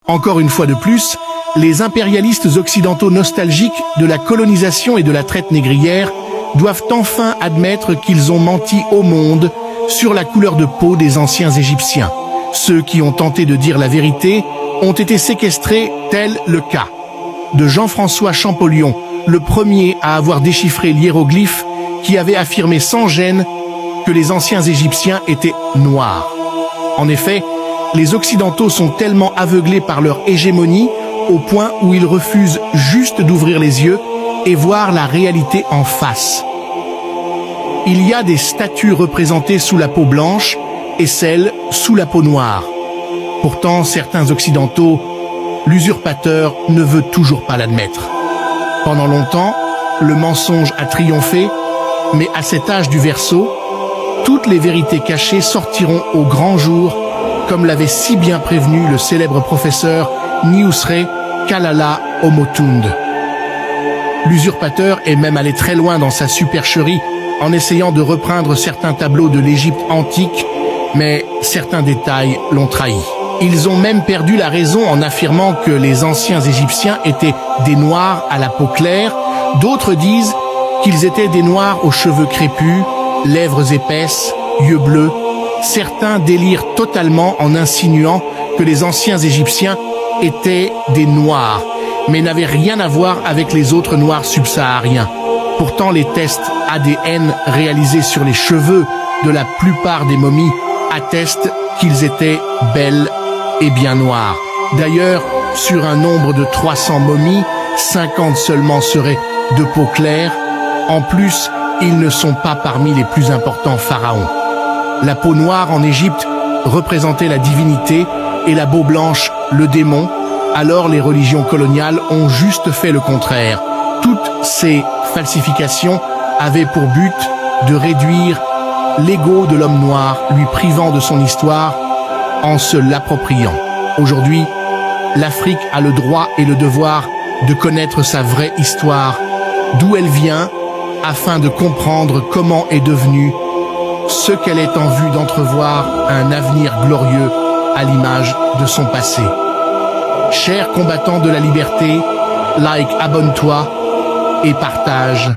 Encore une fois de plus, les impérialistes occidentaux nostalgiques de la colonisation et de la traite négrière doivent enfin admettre qu'ils ont menti au monde sur la couleur de peau des anciens Égyptiens. Ceux qui ont tenté de dire la vérité ont été séquestrés, tel le cas de Jean-François Champollion, le premier à avoir déchiffré l'hiéroglyphe qui avait affirmé sans gêne que les anciens Égyptiens étaient noirs. En effet, les Occidentaux sont tellement aveuglés par leur hégémonie au point où ils refusent juste d'ouvrir les yeux et voir la réalité en face. Il y a des statues représentées sous la peau blanche et celles sous la peau noire. Pourtant, certains Occidentaux, l'usurpateur ne veut toujours pas l'admettre. Pendant longtemps, le mensonge a triomphé, mais à cet âge du Verseau, toutes les vérités cachées sortiront au grand jour, comme l'avait si bien prévenu le célèbre professeur Niuseré Kalala Omotunde. L'usurpateur est même allé très loin dans sa supercherie en essayant de reprendre certains tableaux de l'Égypte antique, mais certains détails l'ont trahi. Ils ont même perdu la raison en affirmant que les anciens Égyptiens étaient des Noirs à la peau claire. D'autres disent qu'ils étaient des Noirs aux cheveux crépus, lèvres épaisses, yeux bleus. Certains délirent totalement en insinuant que les anciens Égyptiens étaient des Noirs, mais n'avaient rien à voir avec les autres Noirs subsahariens. Pourtant, les tests ADN réalisés sur les cheveux de la plupart des momies attestent qu'ils étaient bel et bien noirs. D'ailleurs, sur un nombre de 300 momies, 50 seulement seraient de peau claire. En plus, ils ne sont pas parmi les plus importants pharaons. La peau noire en Égypte représentait la divinité et la peau blanche le démon. Alors les religions coloniales ont juste fait le contraire. Toutes ces falsifications avaient pour but de réduire l'ego de l'homme noir, lui privant de son histoire en se l'appropriant. Aujourd'hui, l'Afrique a le droit et le devoir de connaître sa vraie histoire, d'où elle vient, afin de comprendre comment est devenue ce qu'elle est en vue d'entrevoir un avenir glorieux à l'image de son passé. Chers combattants de la liberté, like, abonne-toi et partage.